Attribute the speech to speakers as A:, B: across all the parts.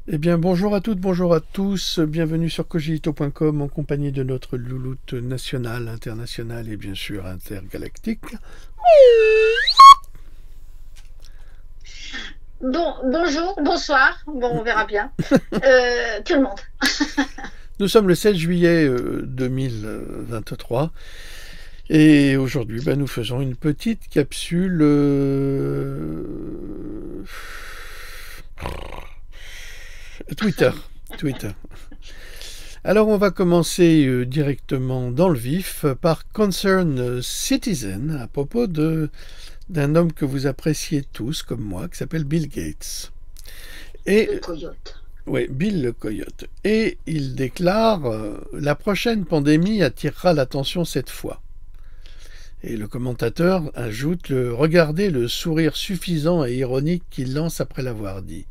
A: Eh bien, bonjour à toutes, bonjour à tous. Bienvenue sur cogito.com en compagnie de notre louloute nationale, internationale et bien sûr intergalactique.
B: Bonjour, bonsoir, bon, on verra bien. Tout le monde.
A: Nous sommes le 16 juillet 2023 et aujourd'hui, nous faisons une petite capsule Twitter. Twitter. Alors on va commencer directement dans le vif par Concern Citizen à propos d'un homme que vous appréciez tous comme moi qui s'appelle Bill Gates. Et
B: Le coyote.
A: ouais, Bill le coyote. Et il déclare la prochaine pandémie attirera l'attention cette fois. Et le commentateur ajoute regardez le sourire suffisant et ironique qu'il lance après l'avoir dit.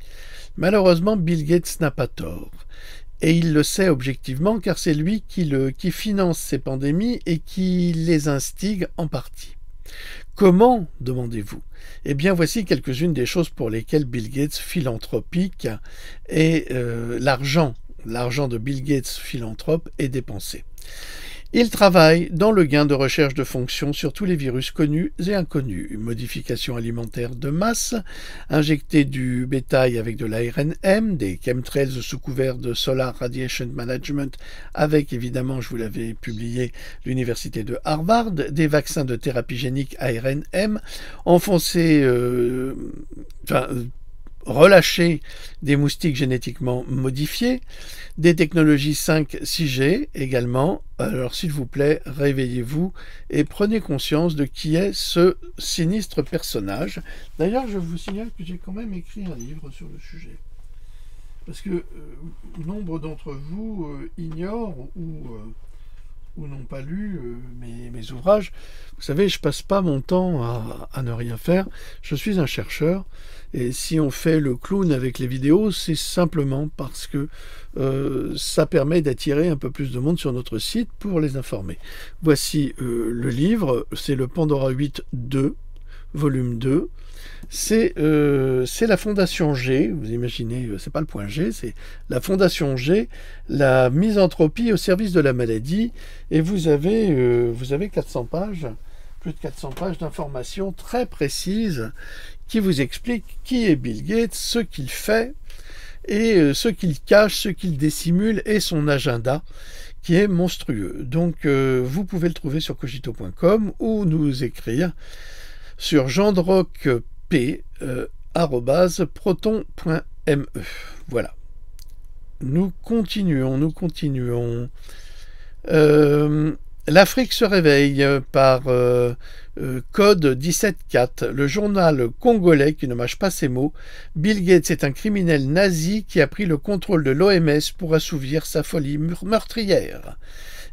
A: Malheureusement, Bill Gates n'a pas tort. Et il le sait objectivement car c'est lui qui finance ces pandémies et qui les instigue en partie. Comment, demandez-vous? Eh bien, voici quelques-unes des choses pour lesquelles Bill Gates philanthropique et l'argent de Bill Gates philanthrope est dépensé. Il travaille dans le gain de recherche de fonctions sur tous les virus connus et inconnus, une modification alimentaire de masse, injecter du bétail avec de l'ARNM, des chemtrails sous couvert de Solar Radiation Management avec, évidemment, je vous l'avais publié, l'université de Harvard, des vaccins de thérapie génique ARNM, relâcher des moustiques génétiquement modifiés, des technologies 5-6G également. Alors s'il vous plaît, réveillez-vous et prenez conscience de qui est ce sinistre personnage. D'ailleurs, je vous signale que j'ai quand même écrit un livre sur le sujet. Parce que nombre d'entre vous ignorent ou n'ont pas lu mes ouvrages. Vous savez, je passe pas mon temps à ne rien faire. Je suis un chercheur. Et si on fait le clown avec les vidéos, c'est simplement parce que ça permet d'attirer un peu plus de monde sur notre site pour les informer. Voici le livre, c'est le Pandora 8.2, volume 2. C'est la Fondation G, vous imaginez, c'est pas le point G, c'est la Fondation G, la misanthropie au service de la maladie, et vous avez 400 pages, plus de 400 pages d'informations très précises qui vous expliquent qui est Bill Gates, ce qu'il fait, et ce qu'il cache, ce qu'il dissimule, et son agenda, qui est monstrueux. Donc vous pouvez le trouver sur cogito.com ou nous écrire sur gendrocp@proton.me. Voilà. Nous continuons. L'Afrique se réveille par Code 17.4, le journal congolais qui ne mâche pas ses mots. Bill Gates est un criminel nazi qui a pris le contrôle de l'OMS pour assouvir sa folie meurtrière.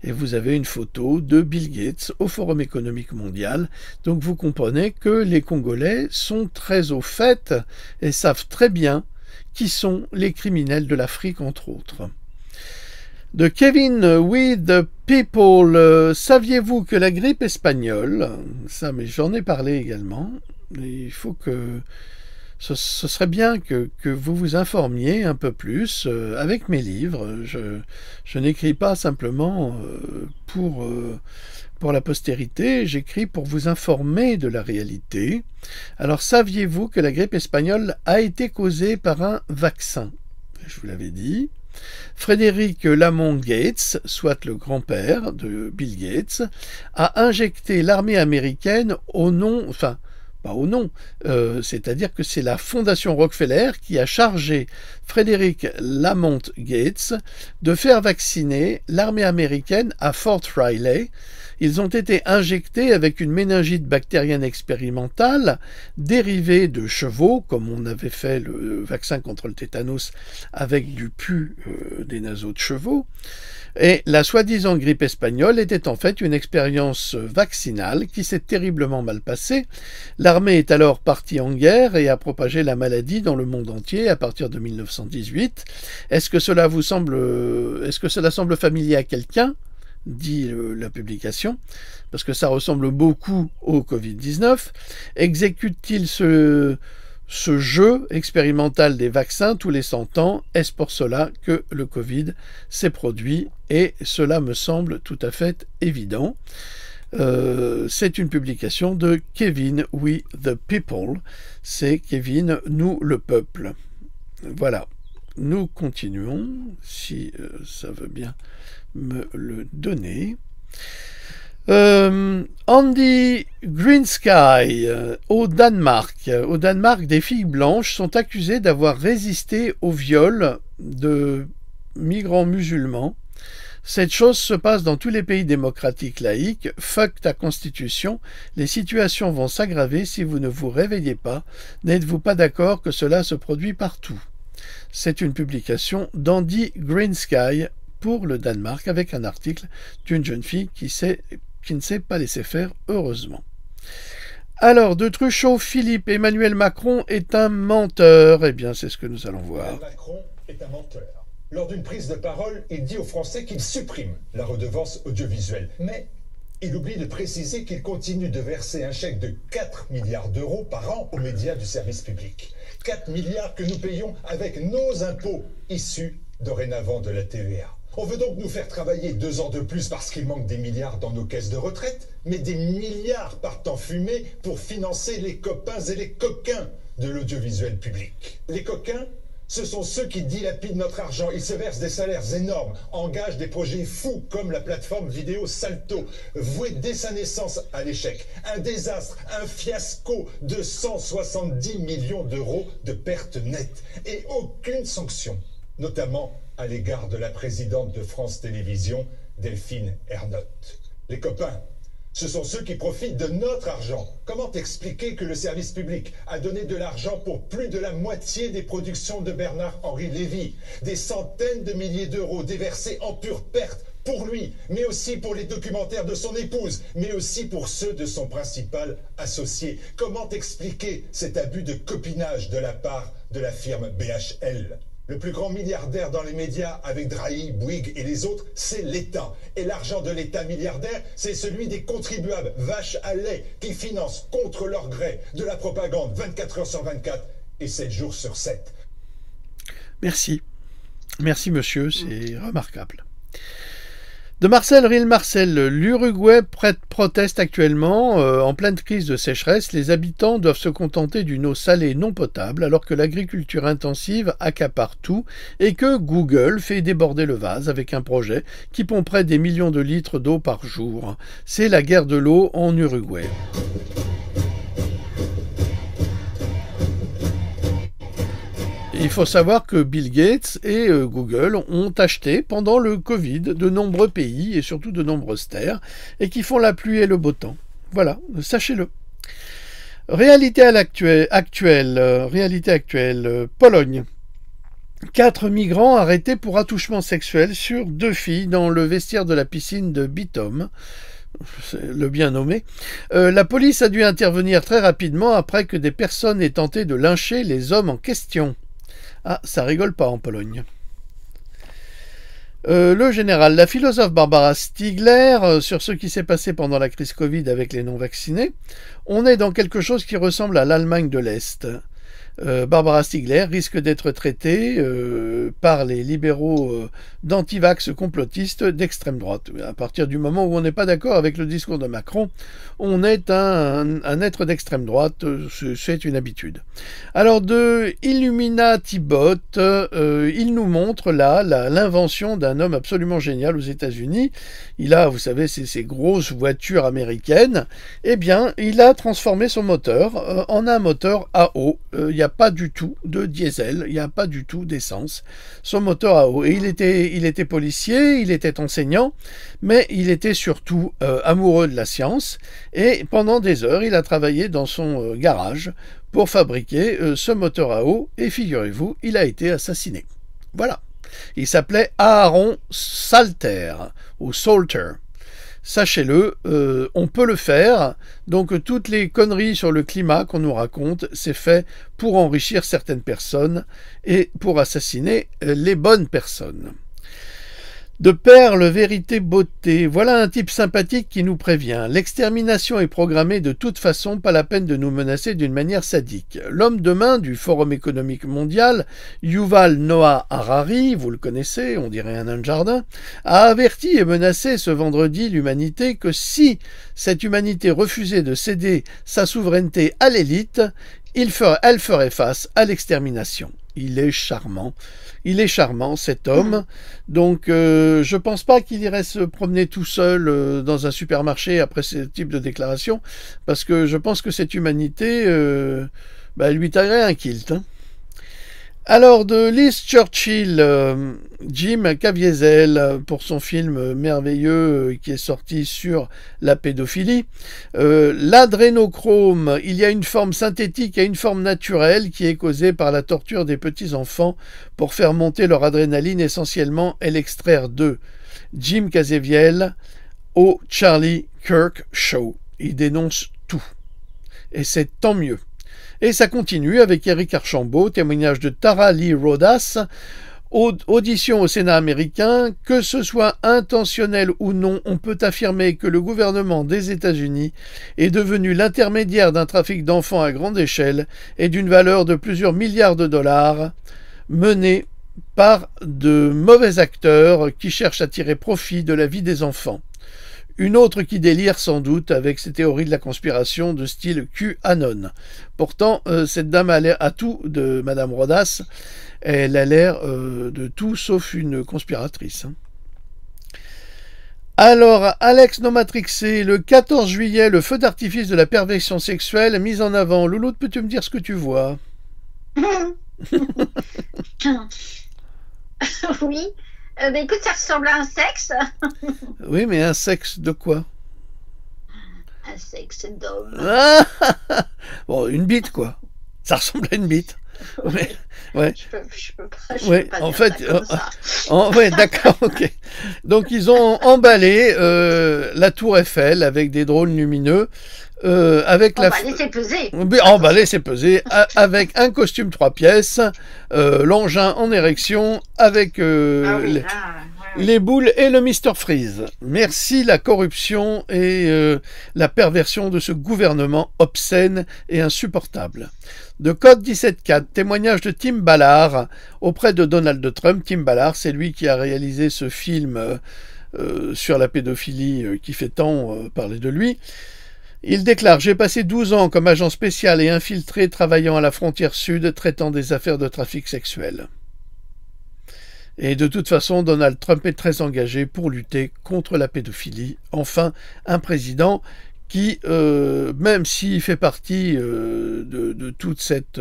A: Et vous avez une photo de Bill Gates au Forum économique mondial. Donc vous comprenez que les Congolais sont très au fait et savent très bien qui sont les criminels de l'Afrique, entre autres. De Kevin with the People, saviez-vous que la grippe espagnole, ça mais j'en ai parlé également, il faut que ce serait bien que vous vous informiez un peu plus avec mes livres. Je n'écris pas simplement pour la postérité, j'écris pour vous informer de la réalité. Alors saviez-vous que la grippe espagnole a été causée par un vaccin? Je vous l'avais dit. Frédéric Lamont Gates, soit le grand-père de Bill Gates, a injecté l'armée américaine au nom, enfin, pas au nom, c'est-à-dire que c'est la Fondation Rockefeller qui a chargé Frédéric Lamont Gates de faire vacciner l'armée américaine à Fort Riley. Ils ont été injectés avec une méningite bactérienne expérimentale dérivée de chevaux, comme on avait fait le vaccin contre le tétanos avec du pus des naseaux de chevaux. Et la soi-disant grippe espagnole était en fait une expérience vaccinale qui s'est terriblement mal passée. L'armée est alors partie en guerre et a propagé la maladie dans le monde entier à partir de 1918. Est-ce que cela semble familier à quelqu'un? Dit la publication, parce que ça ressemble beaucoup au Covid-19. Exécute-t-il ce jeu expérimental des vaccins tous les 100 ans. Est-ce pour cela que le Covid s'est produit? Et cela me semble tout à fait évident. C'est une publication de Kevin, We the People. C'est Kevin, nous le peuple. Voilà. Nous continuons, si ça veut bien me le donner. Andy Greensky, au Danemark. Au Danemark, des filles blanches sont accusées d'avoir résisté au viol de migrants musulmans. Cette chose se passe dans tous les pays démocratiques laïques. Fuck ta constitution. Les situations vont s'aggraver si vous ne vous réveillez pas. N'êtes-vous pas d'accord que cela se produit partout? C'est une publication d'Andy Greensky pour le Danemark avec un article d'une jeune fille qui ne s'est pas laissé faire, heureusement. Alors, de Truchot, Philippe, Emmanuel Macron est un menteur. Eh bien, c'est ce que nous allons voir.
C: Emmanuel Macron est un menteur. Lors d'une prise de parole, il dit aux Français qu'il supprime la redevance audiovisuelle. Mais il oublie de préciser qu'il continue de verser un chèque de 4 milliards d'euros par an aux médias du service public. 4 milliards que nous payons avec nos impôts issus dorénavant de la TVA. On veut donc nous faire travailler 2 ans de plus parce qu'il manque des milliards dans nos caisses de retraite, mais des milliards partent en fumée pour financer les copains et les coquins de l'audiovisuel public. Les coquins, ce sont ceux qui dilapident notre argent. Ils se versent des salaires énormes, engagent des projets fous comme la plateforme vidéo Salto, vouée dès sa naissance à l'échec. Un désastre, un fiasco de 170 millions d'euros de pertes nettes. Et aucune sanction, notamment à l'égard de la présidente de France Télévisions, Delphine Ernotte. Les copains, ce sont ceux qui profitent de notre argent. Comment expliquer que le service public a donné de l'argent pour plus de la moitié des productions de Bernard-Henri Lévy? Des centaines de milliers d'euros déversés en pure perte pour lui, mais aussi pour les documentaires de son épouse, mais aussi pour ceux de son principal associé. Comment expliquer cet abus de copinage de la part de la firme BHL? Le plus grand milliardaire dans les médias avec Drahi, Bouygues et les autres, c'est l'État. Et l'argent de l'État milliardaire, c'est celui des contribuables vaches à lait qui financent contre leur gré de la propagande 24 heures sur 24 et 7 jours sur 7.
A: Merci. Merci monsieur, c'est remarquable. De Marcel Ril Marcel, l'Uruguay proteste actuellement. En pleine crise de sécheresse, les habitants doivent se contenter d'une eau salée non potable alors que l'agriculture intensive accapare tout et que Google fait déborder le vase avec un projet qui pomperait des millions de litres d'eau par jour. C'est la guerre de l'eau en Uruguay. Il faut savoir que Bill Gates et Google ont acheté pendant le Covid de nombreux pays et surtout de nombreuses terres et qui font la pluie et le beau temps. Voilà, sachez-le. Réalité actuelle, Pologne. 4 migrants arrêtés pour attouchement sexuel sur 2 filles dans le vestiaire de la piscine de Bytom. Le bien nommé. La police a dû intervenir très rapidement après que des personnes aient tenté de lyncher les hommes en question. Ah, ça rigole pas en Pologne. Le général, la philosophe Barbara Stiegler, sur ce qui s'est passé pendant la crise Covid avec les non-vaccinés, on est dans quelque chose qui ressemble à l'Allemagne de l'Est. Barbara Stiegler risque d'être traitée par les libéraux d'antivax complotistes d'extrême droite. À partir du moment où on n'est pas d'accord avec le discours de Macron, on est un être d'extrême droite, c'est une habitude. Alors de Illuminati Bot, il nous montre là l'invention d'un homme absolument génial aux États-Unis. Il a, vous savez, ces grosses voitures américaines. Eh bien, il a transformé son moteur en un moteur à eau. Il n'y a pas du tout de diesel, il n'y a pas du tout d'essence. Son moteur à eau. Et il était policier, il était enseignant, mais il était surtout amoureux de la science. Et pendant des heures, il a travaillé dans son garage pour fabriquer ce moteur à eau. Et figurez-vous, il a été assassiné. Voilà. Il s'appelait Aaron Salter, ou Salter. Sachez-le, on peut le faire. Donc toutes les conneries sur le climat qu'on nous raconte, c'est fait pour enrichir certaines personnes et pour assassiner les bonnes personnes. De perles, vérité, beauté, voilà un type sympathique qui nous prévient. L'extermination est programmée de toute façon, pas la peine de nous menacer d'une manière sadique. L'homme de main du Forum économique mondial, Yuval Noah Harari, vous le connaissez, on dirait un nain de jardin, a averti et menacé ce vendredi l'humanité que si cette humanité refusait de céder sa souveraineté à l'élite, elle ferait face à l'extermination. Il est charmant cet homme. Donc je pense pas qu'il irait se promener tout seul dans un supermarché après ce type de déclaration, parce que je pense que cette humanité lui taillerait un kilt. Hein. Alors, de Liz Churchill, Jim Caviezel, pour son film merveilleux qui est sorti sur la pédophilie. L'adrénochrome, il y a une forme synthétique et une forme naturelle qui est causée par la torture des petits-enfants pour faire monter leur adrénaline essentiellement et l'extraire d'eux. Jim Caviezel au Charlie Kirk Show. Il dénonce tout. Et c'est tant mieux. Et ça continue avec Éric Archambault, témoignage de Tara Lee Rodas, audition au Sénat américain. Que ce soit intentionnel ou non, on peut affirmer que le gouvernement des États-Unis est devenu l'intermédiaire d'un trafic d'enfants à grande échelle et d'une valeur de plusieurs milliards de dollars, mené par de mauvais acteurs qui cherchent à tirer profit de la vie des enfants. Une autre qui délire sans doute avec ses théories de la conspiration de style QAnon. Pourtant, cette dame a l'air à tout de Madame Rodas. Elle a l'air de tout sauf une conspiratrice. Alors, Alex Nomatrixé, le 14 juillet, le feu d'artifice de la perversion sexuelle mise en avant. Louloute, peux-tu me dire ce que tu vois?
B: Oui. Écoute, ça ressemble à un sexe.
A: Oui, mais un sexe de quoi?
B: Un sexe d'homme.
A: Ah bon, une bite, quoi. Ça ressemble à une bite. Ouais. Ouais.
B: Je peux pas
A: en
B: dire
A: fait,
B: ça comme ça.
A: Ouais, d'accord, ok. Donc, ils ont emballé la tour Eiffel avec des drones lumineux.
B: Emballer, c'est peser.
A: Emballer, c'est peser. Avec un costume 3 pièces, l'engin en érection, avec les boules et le Mr Freeze. Merci la corruption et la perversion de ce gouvernement obscène et insupportable. De Code 17.4, témoignage de Tim Ballard auprès de Donald Trump. Tim Ballard, c'est lui qui a réalisé ce film sur la pédophilie qui fait tant parler de lui. Il déclare « J'ai passé 12 ans comme agent spécial et infiltré travaillant à la frontière sud, traitant des affaires de trafic sexuel. » Et de toute façon, Donald Trump est très engagé pour lutter contre la pédophilie. Enfin, un président qui, même s'il fait partie de toute cette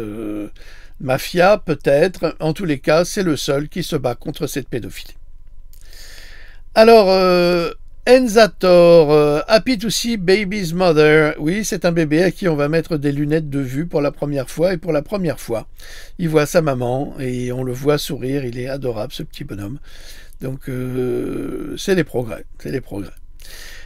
A: mafia, peut-être, en tous les cas, c'est le seul qui se bat contre cette pédophilie. Alors, Enzator, Happy to see baby's mother. Oui, c'est un bébé à qui on va mettre des lunettes de vue pour la première fois. Et pour la première fois, il voit sa maman et on le voit sourire. Il est adorable, ce petit bonhomme. Donc, c'est les progrès. C'est les progrès.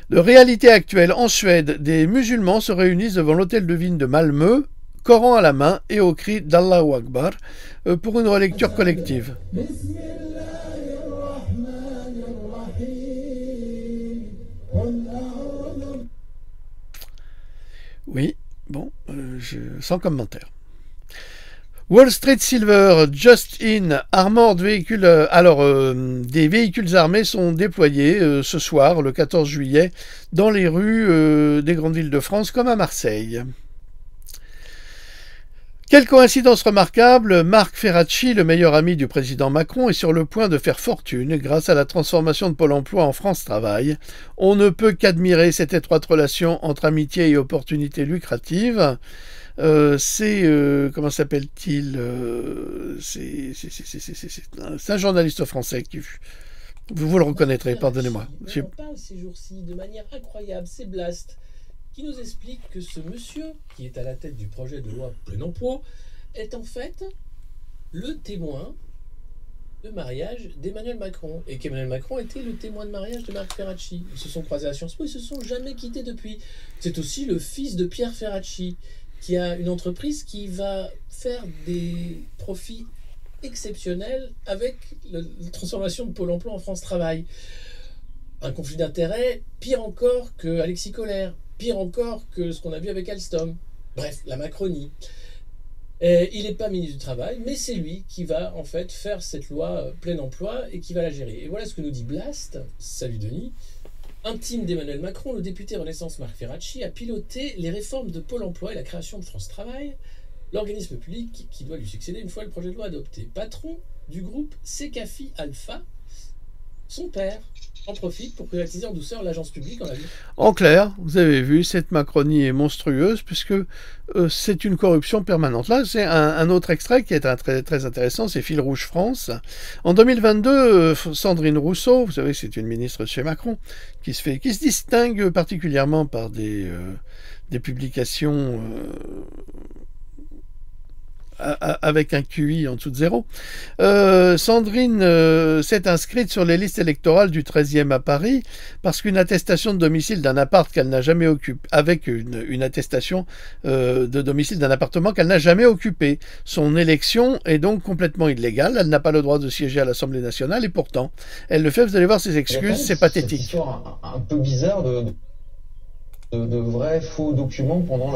A: De réalité actuelle, en Suède, des musulmans se réunissent devant l'hôtel de ville de Malmö, Coran à la main et au cri d'Allahu Akbar, pour une relecture collective. Oui, bon, sans commentaire. Wall Street Silver, Just In, armored véhicules. Des véhicules armés sont déployés ce soir, le 14 juillet, dans les rues des grandes villes de France, comme à Marseille. Quelle coïncidence remarquable, Marc Ferracci, le meilleur ami du président Macron, est sur le point de faire fortune grâce à la transformation de Pôle emploi en France Travail. On ne peut qu'admirer cette étroite relation entre amitié et opportunités lucratives. Comment s'appelle-t-il c'est un journaliste français qui... Vous le reconnaîtrez, pardonnez-moi.
D: On parle ces jours-ci de manière incroyable, c'est Blast, qui nous explique que ce monsieur, qui est à la tête du projet de loi plein emploi, est en fait le témoin de mariage d'Emmanuel Macron. Et qu'Emmanuel Macron était le témoin de mariage de Marc Ferracci. Ils se sont croisés à Sciences Po, ils se sont jamais quittés depuis. C'est aussi le fils de Pierre Ferracci, qui a une entreprise qui va faire des profits exceptionnel avec la transformation de Pôle emploi en France Travail. Un conflit d'intérêts pire encore que Alexis Colère, pire encore que ce qu'on a vu avec Alstom. Bref, la Macronie. Il n'est pas ministre du Travail, mais c'est lui qui va en fait faire cette loi plein emploi et qui va la gérer. Et voilà ce que nous dit Blast, salut Denis, intime d'Emmanuel Macron, le député Renaissance Marc Ferracci a piloté les réformes de Pôle emploi et la création de France Travail, l'organisme public qui doit lui succéder une fois le projet de loi adopté. Patron du groupe Secafi Alpha, son père en profite pour privatiser en douceur l'agence publique, on l'a vu.
A: En clair, vous avez vu, cette Macronie est monstrueuse puisque c'est une corruption permanente. Là, c'est un autre extrait qui est très, très intéressant, c'est Fil Rouge France. En 2022, Sandrine Rousseau, vous savez, c'est une ministre chez Macron, qui se distingue particulièrement par des publications avec un QI en dessous de 0. Sandrine s'est inscrite sur les listes électorales du 13e à Paris parce qu'une attestation de domicile d'un appart qu'elle n'a jamais occupé, avec une attestation de domicile d'un appartement qu'elle n'a jamais occupé. Son élection est donc complètement illégale. Elle n'a pas le droit de siéger à l'Assemblée nationale et pourtant, elle le fait. Vous allez voir ses excuses, c'est pathétique.
E: C'est une histoire un peu bizarre de vrais faux documents pendant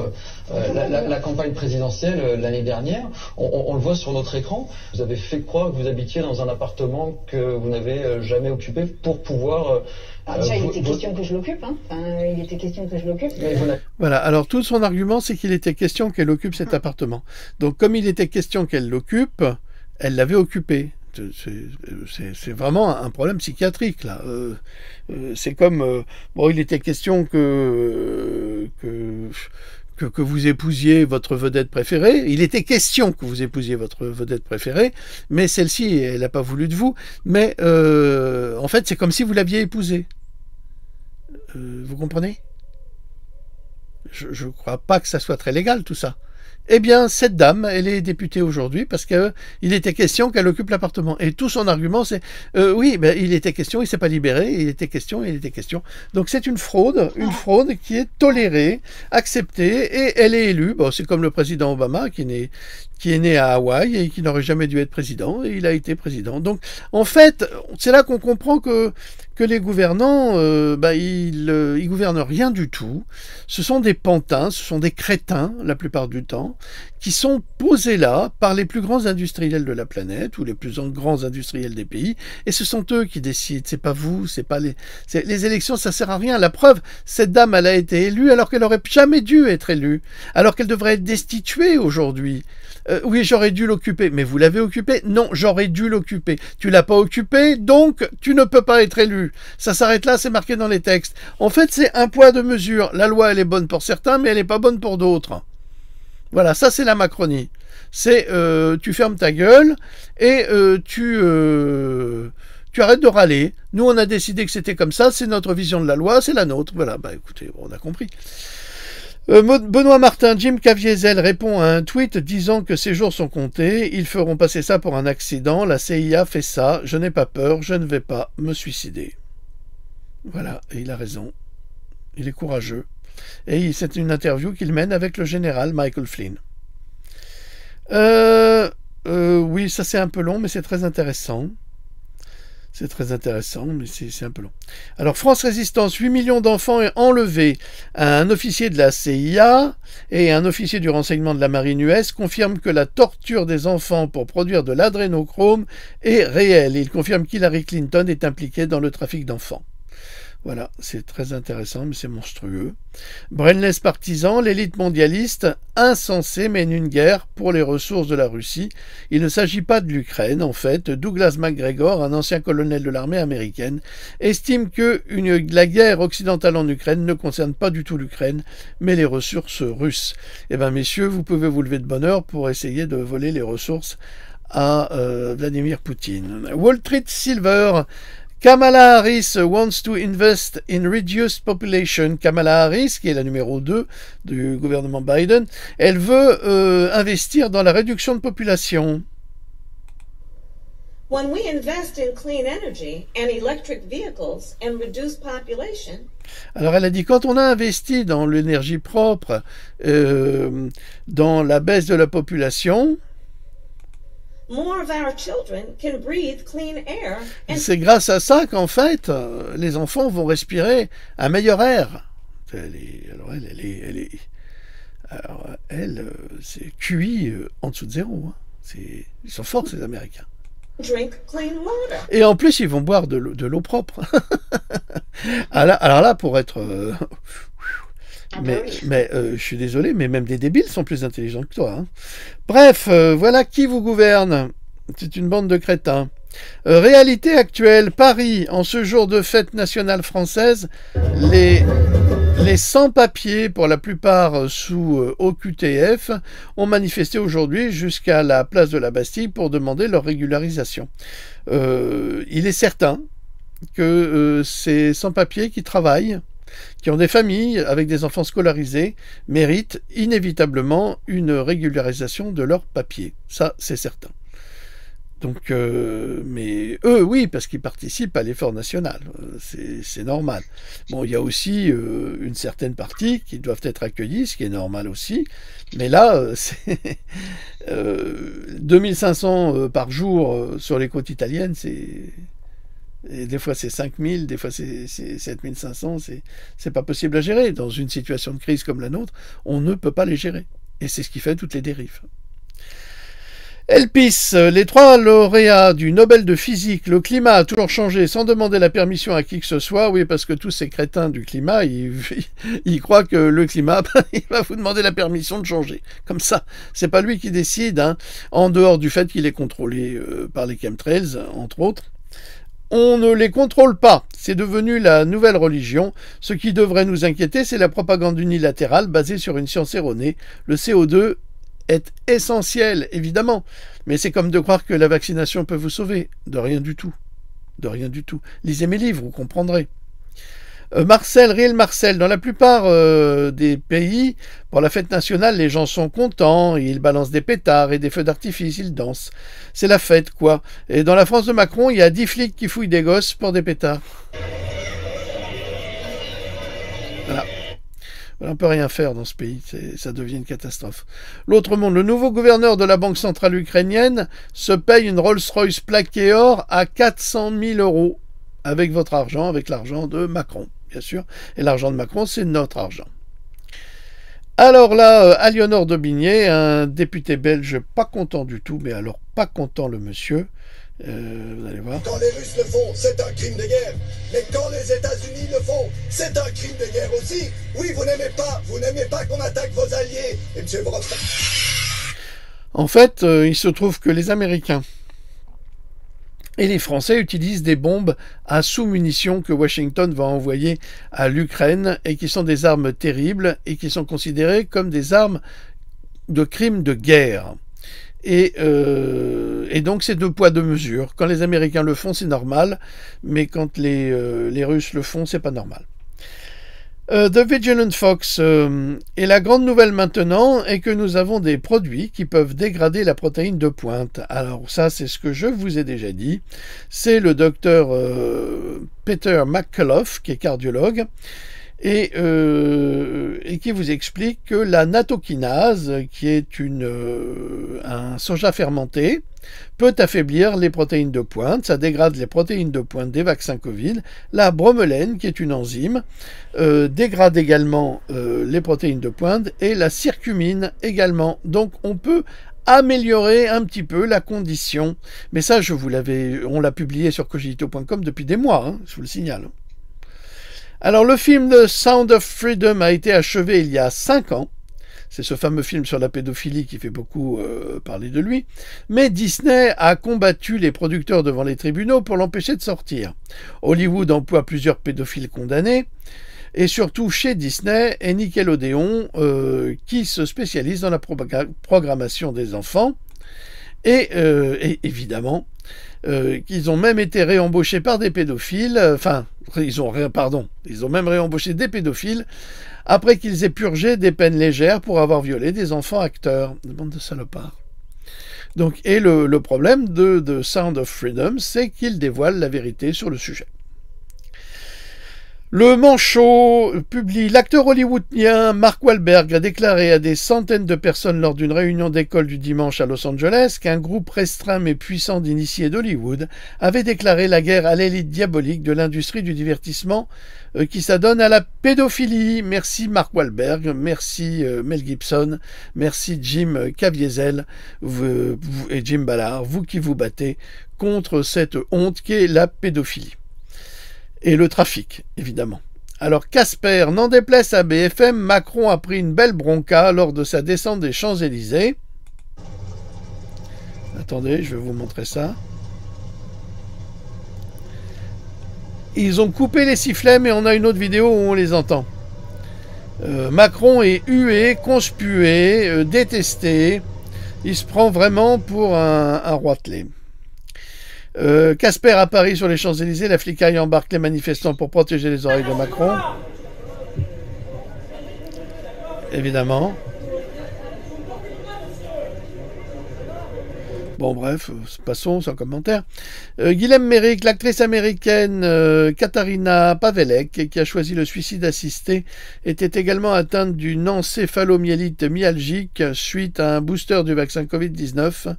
E: la campagne présidentielle l'année dernière. On le voit sur notre écran. Vous avez fait croire que vous habitiez dans un appartement que vous n'avez jamais occupé pour pouvoir...
F: déjà, il était question que je l'occupe. Hein. Enfin, il était question que je l'occupe.
A: Voilà. Alors, tout son argument, c'est qu'il était question qu'elle occupe cet appartement. Donc, comme il était question qu'elle l'occupe, elle l'avait occupé. C'est vraiment un problème psychiatrique là. C'est comme bon, il était question que vous épousiez votre vedette préférée. Il était question que vous épousiez votre vedette préférée, mais celle-ci, elle n'a pas voulu de vous. Mais en fait, c'est comme si vous l'aviez épousée. Vous comprenez? Je ne crois pas que ça soit très légal tout ça. Eh bien, cette dame, elle est députée aujourd'hui parce qu'il était question qu'elle occupe l'appartement. Et tout son argument, c'est oui, ben, il était question, il ne s'est pas libéré, il était question. Donc c'est une fraude qui est tolérée, acceptée, et elle est élue. Bon, c'est comme le président Obama qui est né à Hawaï et qui n'aurait jamais dû être président, et il a été président. Donc, en fait, c'est là qu'on comprend que les gouvernants, ils gouvernent rien du tout. Ce sont des pantins, ce sont des crétins, la plupart du temps, qui sont posés là par les plus grands industriels de la planète, ou les plus grands industriels des pays, et ce sont eux qui décident, c'est pas vous, c'est pas les élections, ça sert à rien. La preuve, cette dame, elle a été élue alors qu'elle aurait jamais dû être élue, alors qu'elle devrait être destituée aujourd'hui. Oui, j'aurais dû l'occuper. Mais vous l'avez occupé? Non, j'aurais dû l'occuper. Tu l'as pas occupé, donc tu ne peux pas être élu. Ça s'arrête là, c'est marqué dans les textes. En fait, c'est un poids de mesure. La loi, elle est bonne pour certains, mais elle n'est pas bonne pour d'autres. Voilà, ça c'est la Macronie. C'est tu fermes ta gueule et tu arrêtes de râler. Nous, on a décidé que c'était comme ça, c'est notre vision de la loi, c'est la nôtre. Voilà, bah écoutez, on a compris. Benoît Martin, Jim Caviezel répond à un tweet disant que ses jours sont comptés, ils feront passer ça pour un accident, la CIA fait ça, je n'ai pas peur, je ne vais pas me suicider. Voilà, et il a raison, il est courageux. Et c'est une interview qu'il mène avec le général Michael Flynn. Oui, ça c'est un peu long, mais c'est très intéressant. C'est très intéressant, mais c'est un peu long. Alors, France Résistance, 8 millions d'enfants enlevés. Un officier de la CIA et un officier du renseignement de la marine US confirment que la torture des enfants pour produire de l'adrénochrome est réelle. Il confirme qu'Hillary Clinton est impliquée dans le trafic d'enfants. Voilà, c'est très intéressant, mais c'est monstrueux. Brainless partisan, l'élite mondialiste, insensée, mène une guerre pour les ressources de la Russie. Il ne s'agit pas de l'Ukraine, en fait. Douglas MacGregor, un ancien colonel de l'armée américaine, estime que la guerre occidentale en Ukraine ne concerne pas du tout l'Ukraine, mais les ressources russes. Eh bien, messieurs, vous pouvez vous lever de bonne heure pour essayer de voler les ressources à Vladimir Poutine. Wall Street Silver, Kamala Harris wants to invest in reduced population. Kamala Harris, qui est la numéro 2 du gouvernement Biden, elle veut investir dans la réduction de population.
G: When we invest in clean energy and electric vehicles and reduce population.
A: Alors elle a dit, quand on a investi dans l'énergie propre, dans la baisse de la population,
G: more of our children can breathe clean air. And
A: C'est grâce à ça qu'en fait, les enfants vont respirer un meilleur air. C'est QI en dessous de zéro. Hein. Ils sont forts, ces Américains.
G: drink clean water.
A: Et en plus, ils vont boire de l'eau propre. Alors là, pour être... mais je suis désolé, mais même des débiles sont plus intelligents que toi. Hein. Bref, voilà qui vous gouverne. C'est une bande de crétins. Réalité actuelle, Paris, en ce jour de fête nationale française, les sans-papiers, pour la plupart sous OQTF, ont manifesté aujourd'hui jusqu'à la place de la Bastille pour demander leur régularisation. Il est certain que ces sans-papiers qui travaillent, qui ont des familles avec des enfants scolarisés, méritent inévitablement une régularisation de leurs papiers. Ça, c'est certain. Donc, mais eux, oui, parce qu'ils participent à l'effort national. C'est normal. Bon, il y a aussi une certaine partie qui doivent être accueillies, ce qui est normal aussi. Mais là, c'est 2500 par jour sur les côtes italiennes, et des fois c'est 5000, des fois c'est 7500, c'est pas possible à gérer. Dans une situation de crise comme la nôtre, on ne peut pas les gérer. Et c'est ce qui fait toutes les dérives. Elpis, les 3 lauréats du Nobel de physique, le climat a toujours changé sans demander la permission à qui que ce soit. Oui, parce que tous ces crétins du climat, ils croient que le climat, il va vous demander la permission de changer. Comme ça, c'est pas lui qui décide, hein, en dehors du fait qu'il est contrôlé par les chemtrails, entre autres. On ne les contrôle pas. C'est devenu la nouvelle religion. Ce qui devrait nous inquiéter, c'est la propagande unilatérale basée sur une science erronée. Le CO2 est essentiel, évidemment. Mais c'est comme de croire que la vaccination peut vous sauver. De rien du tout. De rien du tout. Lisez mes livres, vous comprendrez. Marcel, réel Marcel, dans la plupart des pays, pour la fête nationale, les gens sont contents, ils balancent des pétards et des feux d'artifice, ils dansent. C'est la fête, quoi. Et dans la France de Macron, il y a 10 flics qui fouillent des gosses pour des pétards. Voilà. On ne peut rien faire dans ce pays, ça devient une catastrophe. L'autre monde, le nouveau gouverneur de la Banque centrale ukrainienne se paye une Rolls-Royce plaquée or à 400 000 € avec votre argent, avec l'argent de Macron, bien sûr. Et l'argent de Macron, c'est notre argent. Alors là, Aliénor d'Aubigné, un député belge pas content du tout, mais alors pas content le monsieur. Vous allez voir.
H: Quand les Russes le font, c'est un crime de guerre. Mais quand les États-Unis le font, c'est un crime de guerre aussi. Oui, vous n'aimez pas qu'on attaque vos alliés. Et M. Verhofstadt.
A: En fait, il se trouve que les Américains et les Français utilisent des bombes à sous-munitions que Washington va envoyer à l'Ukraine et qui sont des armes terribles et qui sont considérées comme des armes de crimes de guerre. Et donc c'est 2 poids 2 mesures. Quand les Américains le font, c'est normal, mais quand les Russes le font, c'est pas normal. The Vigilant Fox, et la grande nouvelle maintenant est que nous avons des produits qui peuvent dégrader la protéine de pointe. Alors ça, c'est ce que je vous ai déjà dit. C'est le docteur Peter McCullough, qui est cardiologue, et qui vous explique que la nattokinase, qui est un soja fermenté, peut affaiblir les protéines de pointe. Ça dégrade les protéines de pointe des vaccins Covid. La bromelaine, qui est une enzyme, dégrade également les protéines de pointe, et la curcumine également. Donc on peut améliorer un petit peu la condition. Mais ça, on l'a publié sur cogito.com depuis des mois, hein, je vous le signale. Alors le film The Sound of Freedom a été achevé il y a 5 ans. C'est ce fameux film sur la pédophilie qui fait beaucoup parler de lui. Mais Disney a combattu les producteurs devant les tribunaux pour l'empêcher de sortir. Hollywood emploie plusieurs pédophiles condamnés. Et surtout chez Disney et Nickelodeon, qui se spécialise dans la programmation des enfants. Et évidemment, qu'ils ont même été réembauchés par des pédophiles, ils ont même réembauché des pédophiles après qu'ils aient purgé des peines légères pour avoir violé des enfants acteurs. Une bande de salopards. Donc, et le problème de Sound of Freedom, c'est qu'il dévoile la vérité sur le sujet. Le Manchot publie « L'acteur hollywoodien Mark Wahlberg a déclaré à des centaines de personnes lors d'une réunion d'école du dimanche à Los Angeles qu'un groupe restreint mais puissant d'initiés d'Hollywood avait déclaré la guerre à l'élite diabolique de l'industrie du divertissement qui s'adonne à la pédophilie. » Merci Mark Wahlberg, merci Mel Gibson, merci Jim Caviezel et Jim Ballard, vous qui vous battez contre cette honte qu'est la pédophilie. Et le trafic, évidemment. Alors, Casper, n'en déplaise à BFM, Macron a pris une belle bronca lors de sa descente des Champs-Élysées. Attendez, je vais vous montrer ça. Ils ont coupé les sifflets, mais on a une autre vidéo où on les entend. Macron est hué, conspué, détesté. Il se prend vraiment pour un roitelet. Casper à Paris sur les Champs-Élysées, la flicaille embarque les manifestants pour protéger les oreilles de Macron. Évidemment. Bon bref, passons sans commentaire. Guilhem Merrick, l'actrice américaine Katharina Pavelek, qui a choisi le suicide assisté, était également atteinte d'une encéphalomyélite myalgique suite à un booster du vaccin Covid-19.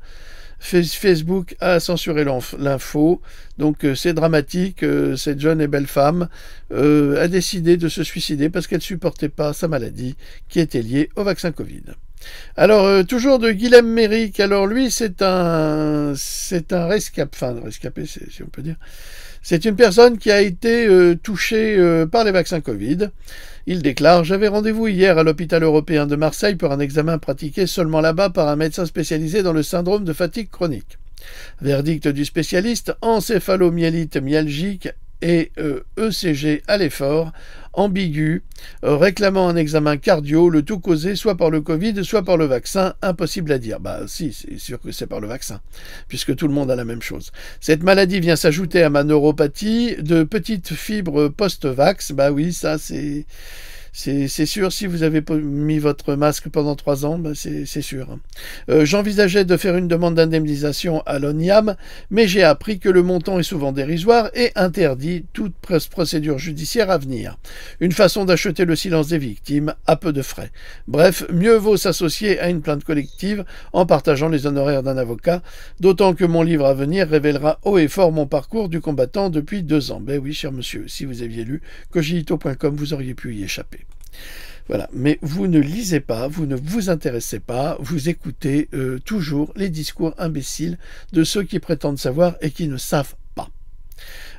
A: Facebook a censuré l'info, donc c'est dramatique. Cette jeune et belle femme a décidé de se suicider parce qu'elle ne supportait pas sa maladie qui était liée au vaccin Covid. Alors, toujours de Guilhem Merrick, alors lui c'est un rescapé, si on peut dire. C'est une personne qui a été touchée par les vaccins Covid. Il déclare « J'avais rendez-vous hier à l'hôpital européen de Marseille pour un examen pratiqué seulement là-bas par un médecin spécialisé dans le syndrome de fatigue chronique. Verdict du spécialiste, encéphalomyélite myalgique et ECG à l'effort, ambigu, réclamant un examen cardio, le tout causé soit par le Covid, soit par le vaccin, impossible à dire. » Bah si, c'est sûr que c'est par le vaccin, puisque tout le monde a la même chose. Cette maladie vient s'ajouter à ma neuropathie de petites fibres post-vax. Bah oui, ça c'est sûr, si vous avez mis votre masque pendant 3 ans, bah c'est sûr. J'envisageais de faire une demande d'indemnisation à l'ONIAM, mais j'ai appris que le montant est souvent dérisoire et interdit toute procédure judiciaire à venir. Une façon d'acheter le silence des victimes à peu de frais. Bref, mieux vaut s'associer à une plainte collective en partageant les honoraires d'un avocat, d'autant que mon livre à venir révélera haut et fort mon parcours du combattant depuis 2 ans. Ben oui, cher monsieur, si vous aviez lu cogito.com, vous auriez pu y échapper. Voilà, mais vous ne lisez pas, vous ne vous intéressez pas, vous écoutez toujours les discours imbéciles de ceux qui prétendent savoir et qui ne savent pas.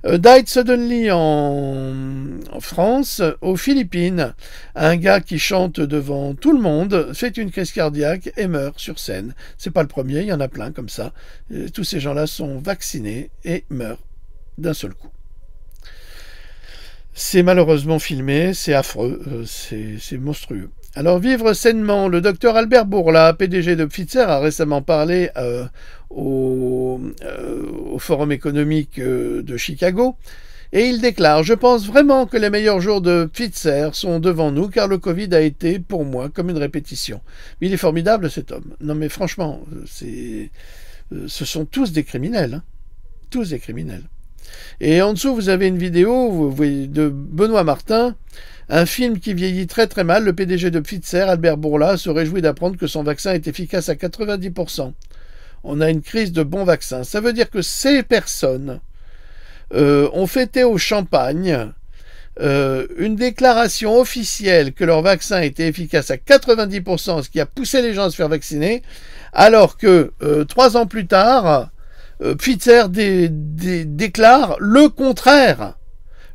A: Died suddenly en France, aux Philippines, un gars qui chante devant tout le monde fait une crise cardiaque et meurt sur scène. C'est pas le premier, il y en a plein comme ça. Tous ces gens-là sont vaccinés et meurent d'un seul coup. C'est malheureusement filmé, c'est affreux, c'est monstrueux. Alors, vivre sainement, le docteur Albert Bourla, PDG de Pfizer, a récemment parlé au Forum économique de Chicago, et il déclare « Je pense vraiment que les meilleurs jours de Pfizer sont devant nous, car le Covid a été, pour moi, comme une répétition. » Il est formidable, cet homme. Non mais franchement, ce sont tous des criminels, hein. Tous des criminels. Et en dessous, vous avez une vidéo vous voyez, de Benoît Martin, un film qui vieillit très très mal. Le PDG de Pfizer, Albert Bourla, se réjouit d'apprendre que son vaccin est efficace à 90%. On a une crise de bons vaccins. Ça veut dire que ces personnes ont fêté au champagne une déclaration officielle que leur vaccin était efficace à 90%, ce qui a poussé les gens à se faire vacciner, alors que 3 ans plus tard, Pfizer déclare le contraire.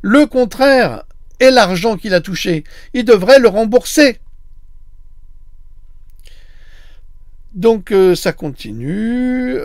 A: Le contraire est l'argent qu'il a touché. Il devrait le rembourser. Donc ça continue.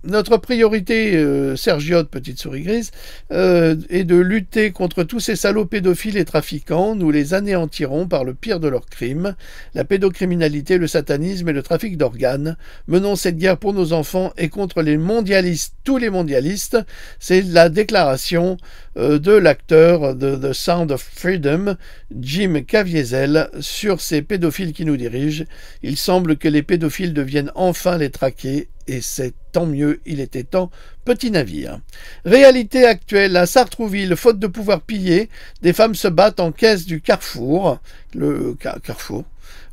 A: Notre priorité, Sergiote, petite souris grise, est de lutter contre tous ces salauds pédophiles et trafiquants. Nous les anéantirons par le pire de leurs crimes, la pédocriminalité, le satanisme et le trafic d'organes. Menons cette guerre pour nos enfants et contre les mondialistes, tous les mondialistes. C'est la déclaration de l'acteur de The Sound of Freedom, Jim Caviezel, sur ces pédophiles qui nous dirigent. Il semble que les pédophiles pédophiles deviennent enfin les traqués, et c'est tant mieux, il était temps, petit navire. Réalité actuelle, à Sartrouville, faute de pouvoir piller, des femmes se battent en caisse du Carrefour.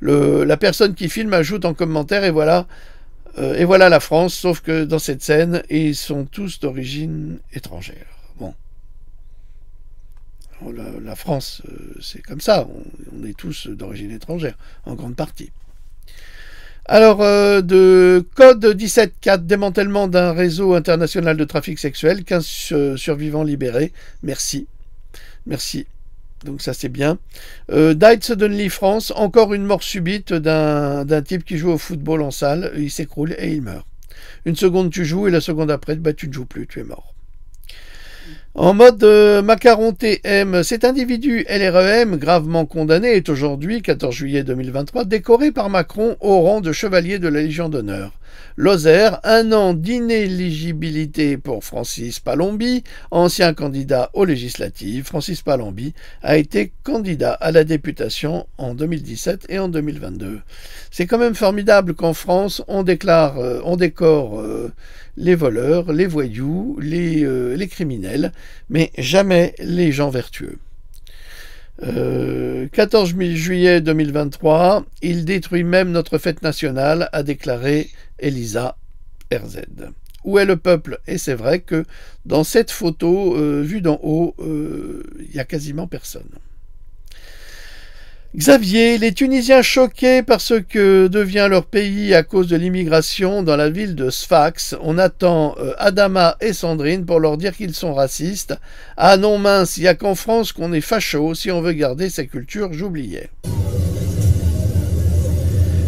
A: La personne qui filme ajoute en commentaire, et voilà la France, sauf que dans cette scène, ils sont tous d'origine étrangère. Bon. La France, c'est comme ça, on est tous d'origine étrangère, en grande partie. Alors, de Code 17.4, démantèlement d'un réseau international de trafic sexuel, 15 survivants libérés, merci. Merci. Donc ça c'est bien. Died Suddenly France, encore une mort subite d'un type qui joue au football en salle, il s'écroule et il meurt. Une seconde tu joues et la seconde après, bah, tu ne joues plus, tu es mort. En mode Macaron TM, cet individu LREM gravement condamné est aujourd'hui, 14 juillet 2023, décoré par Macron au rang de chevalier de la Légion d'honneur. Lozère, 1 an d'inéligibilité pour Francis Palombi, ancien candidat aux législatives. Francis Palombi a été candidat à la députation en 2017 et en 2022. C'est quand même formidable qu'en France, on décore les voleurs, les voyous, les criminels, mais jamais les gens vertueux. 14 juillet 2023, il détruit même notre fête nationale, a déclaré Elisa RZ. Où est le peuple? Et c'est vrai que dans cette photo, vue d'en haut, il n'y a quasiment personne. Xavier, les Tunisiens choqués par ce que devient leur pays à cause de l'immigration dans la ville de Sfax. On attend Adama et Sandrine pour leur dire qu'ils sont racistes. Ah non mince, il n'y a qu'en France qu'on est facho si on veut garder sa culture, j'oubliais.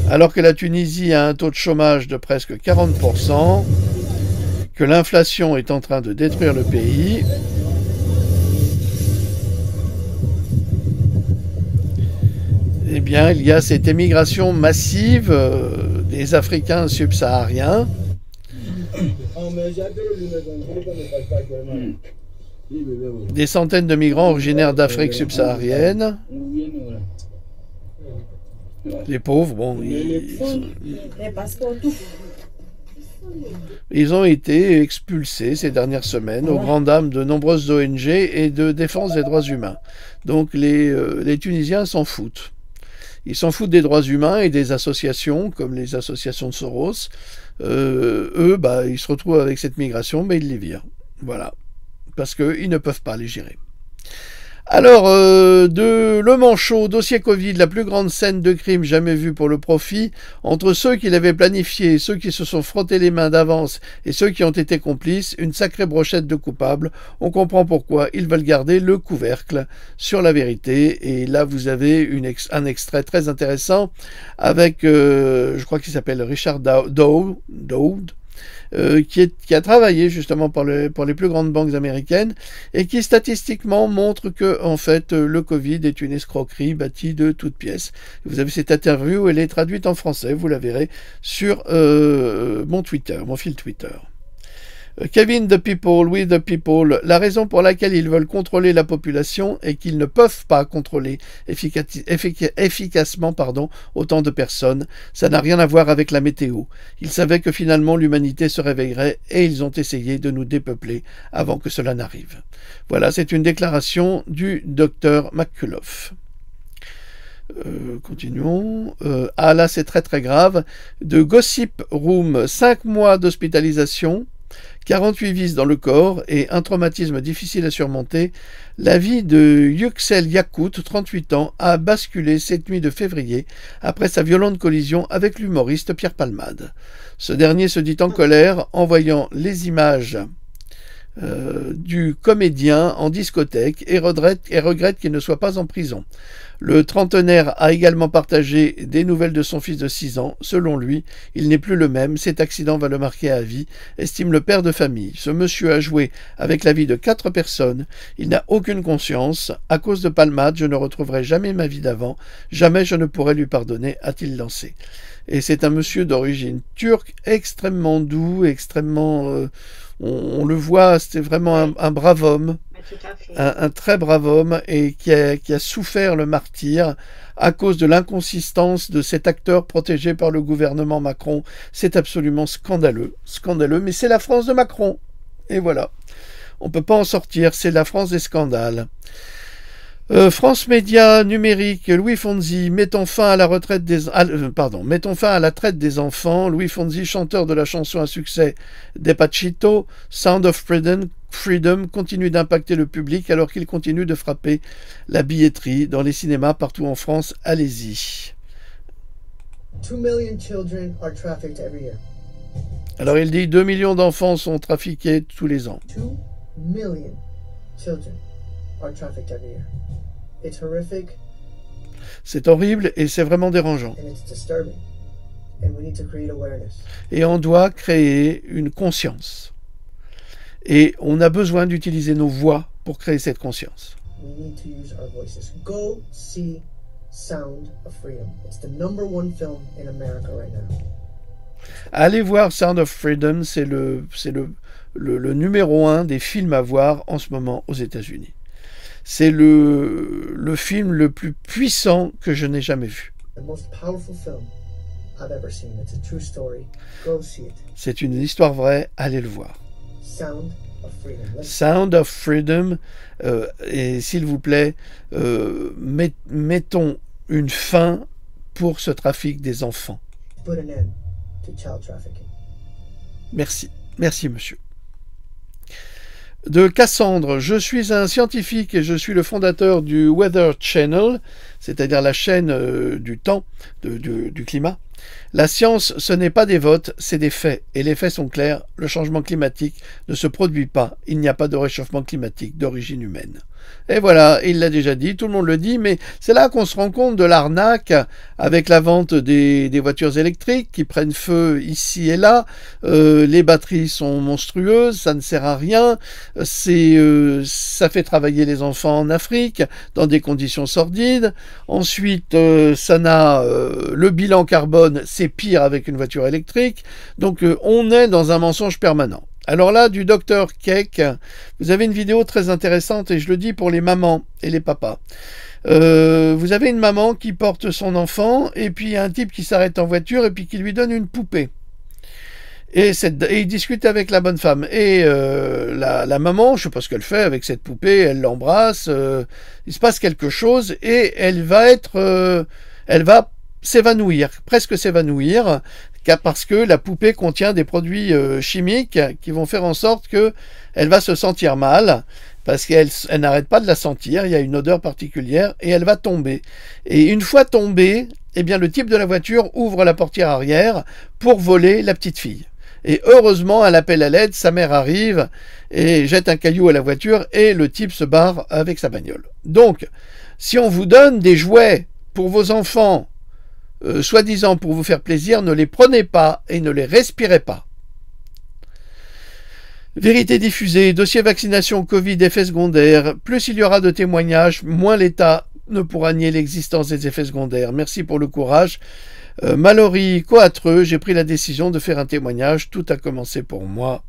A: Alors que la Tunisie a un taux de chômage de presque 40%, que l'inflation est en train de détruire le pays, eh bien, il y a cette émigration massive des Africains subsahariens. Des centaines de migrants originaires d'Afrique subsaharienne. Les pauvres, bon, ils ont été expulsés ces dernières semaines aux grandes dames de nombreuses ONG et de défense des droits humains. Donc les Tunisiens s'en foutent. Ils s'en foutent des droits humains et des associations, comme les associations de Soros. Eux, bah, ils se retrouvent avec cette migration, mais ils les virent. Voilà. Parce qu'ils ne peuvent pas les gérer. Alors, de Le Manchot, dossier Covid, la plus grande scène de crime jamais vue pour le profit, entre ceux qui l'avaient planifié, ceux qui se sont frottés les mains d'avance et ceux qui ont été complices, une sacrée brochette de coupables. On comprend pourquoi ils veulent garder le couvercle sur la vérité. Et là, vous avez un extrait très intéressant avec, je crois qu'il s'appelle Richard Dowd, qui a travaillé justement pour les plus grandes banques américaines et qui statistiquement montre que en fait le Covid est une escroquerie bâtie de toutes pièces. Vous avez cette interview, elle est traduite en français, vous la verrez sur mon fil Twitter. Kevin the People, we the people, la raison pour laquelle ils veulent contrôler la population est qu'ils ne peuvent pas contrôler efficacement autant de personnes. Ça n'a rien à voir avec la météo. Ils savaient que finalement l'humanité se réveillerait et ils ont essayé de nous dépeupler avant que cela n'arrive. Voilà, c'est une déclaration du docteur McCullough. Continuons. Ah là, c'est très très grave. De Gossip Room, 5 mois d'hospitalisation, 48 vis dans le corps et un traumatisme difficile à surmonter, la vie de Yüksel Yakut, 38 ans, a basculé cette nuit de février après sa violente collision avec l'humoriste Pierre Palmade. Ce dernier se dit en colère en voyant les images du comédien en discothèque et regrette qu'il ne soit pas en prison. Le trentenaire a également partagé des nouvelles de son fils de 6 ans. Selon lui, il n'est plus le même. Cet accident va le marquer à vie, estime le père de famille. Ce monsieur a joué avec la vie de 4 personnes. Il n'a aucune conscience. À cause de Palmade, je ne retrouverai jamais ma vie d'avant. Jamais je ne pourrai lui pardonner, a-t-il lancé. Et c'est un monsieur d'origine turque, extrêmement doux, extrêmement... on le voit, c'était vraiment un brave homme.
B: tout à fait.
A: Un très brave homme et qui a souffert le martyre à cause de l'inconsistance de cet acteur protégé par le gouvernement Macron. C'est absolument scandaleux, scandaleux, mais c'est la France de Macron. Et voilà, on ne peut pas en sortir, c'est la France des scandales. France Média Numérique, Louis Fonzi, mettons fin à la traite des enfants. Louis Fonzi, chanteur de la chanson à succès Despacito, Sound of Freedom, continue d'impacter le public alors qu'il continue de frapper la billetterie dans les cinémas partout en France. Allez-y.
I: 2 million children are trafficked every year.
A: Alors il dit 2 millions d'enfants sont trafiqués tous les ans.
I: 2 million children are trafficked every year. It's horrific.
A: C'est horrible et c'est vraiment dérangeant.
I: And it's disturbing. And we need to create awareness.
A: Et on doit créer une conscience. Et on a besoin d'utiliser nos voix pour créer cette conscience.
I: We need to use our voices. Go see Sound of Freedom. It's the #1 film in America right now.
A: Allez voir Sound of Freedom, c'est le numéro 1 des films à voir en ce moment aux États-Unis. C'est le film le plus puissant que je n'ai jamais vu. C'est une histoire vraie, allez le voir. Sound of Freedom. Et s'il vous plaît, mettons une fin pour ce trafic des enfants. Merci. Merci, monsieur. De Cassandre, je suis un scientifique et je suis le fondateur du Weather Channel, c'est-à-dire la chaîne du temps, du climat. La science, ce n'est pas des votes, c'est des faits. Et les faits sont clairs, le changement climatique ne se produit pas. Il n'y a pas de réchauffement climatique d'origine humaine. Et voilà, il l'a déjà dit, tout le monde le dit, mais c'est là qu'on se rend compte de l'arnaque avec la vente des voitures électriques qui prennent feu ici et là. Les batteries sont monstrueuses, ça ne sert à rien. Ça fait travailler les enfants en Afrique dans des conditions sordides. Ensuite, le bilan carbone, c'est pire avec une voiture électrique. Donc, on est dans un mensonge permanent. Alors là, du docteur Keck, vous avez une vidéo très intéressante et je le dis pour les mamans et les papas. Vous avez une maman qui porte son enfant et puis il y a un type qui s'arrête en voiture et puis qui lui donne une poupée. Et il discute avec la bonne femme. Et la maman, je ne sais pas ce qu'elle fait avec cette poupée, elle l'embrasse, il se passe quelque chose et elle va s'évanouir, presque s'évanouir, parce que la poupée contient des produits chimiques qui vont faire en sorte qu'elle va se sentir mal, parce qu'elle n'arrête pas de la sentir, il y a une odeur particulière, et elle va tomber. Et une fois tombée, eh bien, le type de la voiture ouvre la portière arrière pour voler la petite fille. Et heureusement, elle appelle à l'aide, sa mère arrive et jette un caillou à la voiture, et le type se barre avec sa bagnole. Donc, si on vous donne des jouets pour vos enfants, soi-disant pour vous faire plaisir, ne les prenez pas et ne les respirez pas. Vérité diffusée, dossier vaccination Covid, effets secondaires. Plus il y aura de témoignages, moins l'État ne pourra nier l'existence des effets secondaires. Merci pour le courage. Mallory Coatreux, j'ai pris la décision de faire un témoignage. Tout a commencé pour moi.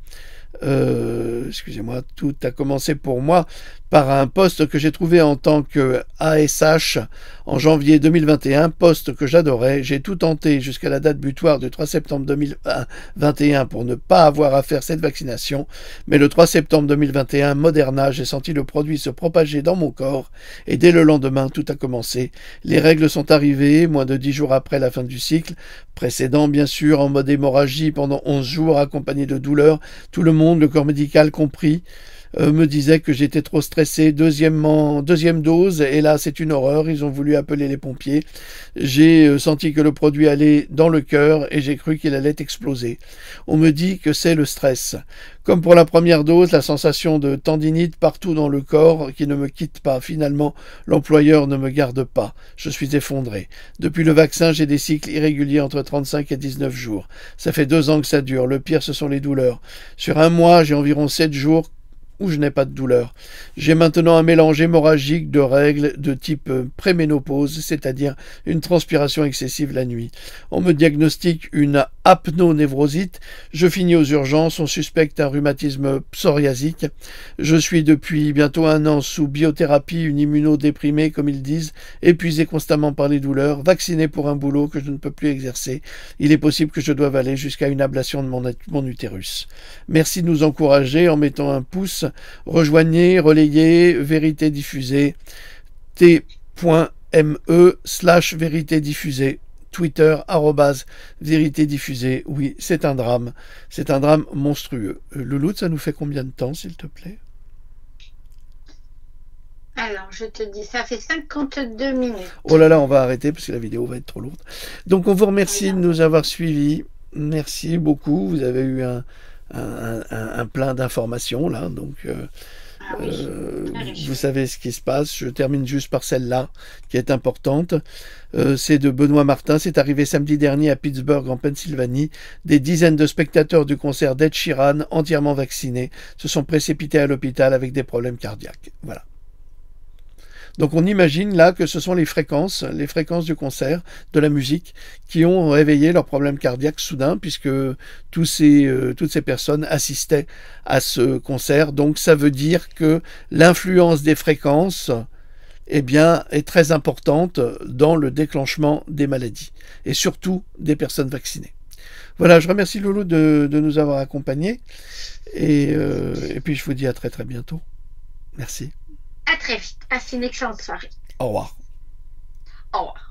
A: Tout a commencé pour moi par un poste que j'ai trouvé en tant que ASH en janvier 2021, poste que j'adorais. J'ai tout tenté jusqu'à la date butoir du 3 septembre 2021 pour ne pas avoir à faire cette vaccination, mais le 3 septembre 2021, Moderna, j'ai senti le produit se propager dans mon corps et dès le lendemain, tout a commencé. Les règles sont arrivées, moins de 10 jours après la fin du cycle précédent, bien sûr, en mode hémorragie pendant 11 jours, accompagné de douleurs. Tout le monde, le corps médical compris, me disait que j'étais trop stressé. Deuxième dose, et là c'est une horreur, ils ont voulu appeler les pompiers. J'ai senti que le produit allait dans le cœur et j'ai cru qu'il allait exploser. On me dit que c'est le stress. Comme pour la première dose, la sensation de tendinite partout dans le corps qui ne me quitte pas. Finalement, l'employeur ne me garde pas. Je suis effondré. Depuis le vaccin, j'ai des cycles irréguliers entre 35 et 19 jours. Ça fait 2 ans que ça dure. Le pire, ce sont les douleurs. Sur un mois, j'ai environ 7 jours où je n'ai pas de douleur. J'ai maintenant un mélange hémorragique de règles de type préménopause, c'est-à-dire une transpiration excessive la nuit. On me diagnostique une apnonévrosite. Je finis aux urgences. On suspecte un rhumatisme psoriasique. Je suis depuis bientôt 1 an sous biothérapie, une immunodéprimée, comme ils disent, épuisé constamment par les douleurs, vacciné pour un boulot que je ne peux plus exercer. Il est possible que je doive aller jusqu'à une ablation de mon utérus. Merci de nous encourager en mettant un pouce. Rejoignez, relayez, vérité diffusée, t.me/vérité diffusée, Twitter, @vérité diffusée. Oui, c'est un drame monstrueux. Louloute, ça nous fait combien de temps, s'il te plaît?
B: Alors, je te dis, ça fait 52 minutes.
A: Oh là là, on va arrêter parce que la vidéo va être trop lourde. Donc, on vous remercie de nous avoir suivis. Merci beaucoup. Vous avez eu un plein d'informations là, donc vous savez ce qui se passe. Je termine juste par celle-là qui est importante. C'est de Benoît Martin. C'est arrivé samedi dernier à Pittsburgh en Pennsylvanie. Des dizaines de spectateurs du concert d'Ed Sheeran entièrement vaccinés se sont précipités à l'hôpital avec des problèmes cardiaques. Voilà. Donc on imagine là que ce sont les fréquences du concert, de la musique, qui ont réveillé leurs problèmes cardiaques soudain, puisque toutes ces personnes assistaient à ce concert. Donc ça veut dire que l'influence des fréquences, eh bien, est très importante dans le déclenchement des maladies, et surtout des personnes vaccinées. Voilà, je remercie Loulou de nous avoir accompagnés, et puis je vous dis à très très bientôt. Merci.
B: À très vite. Passe une excellente soirée.
A: Au revoir.
B: Au revoir.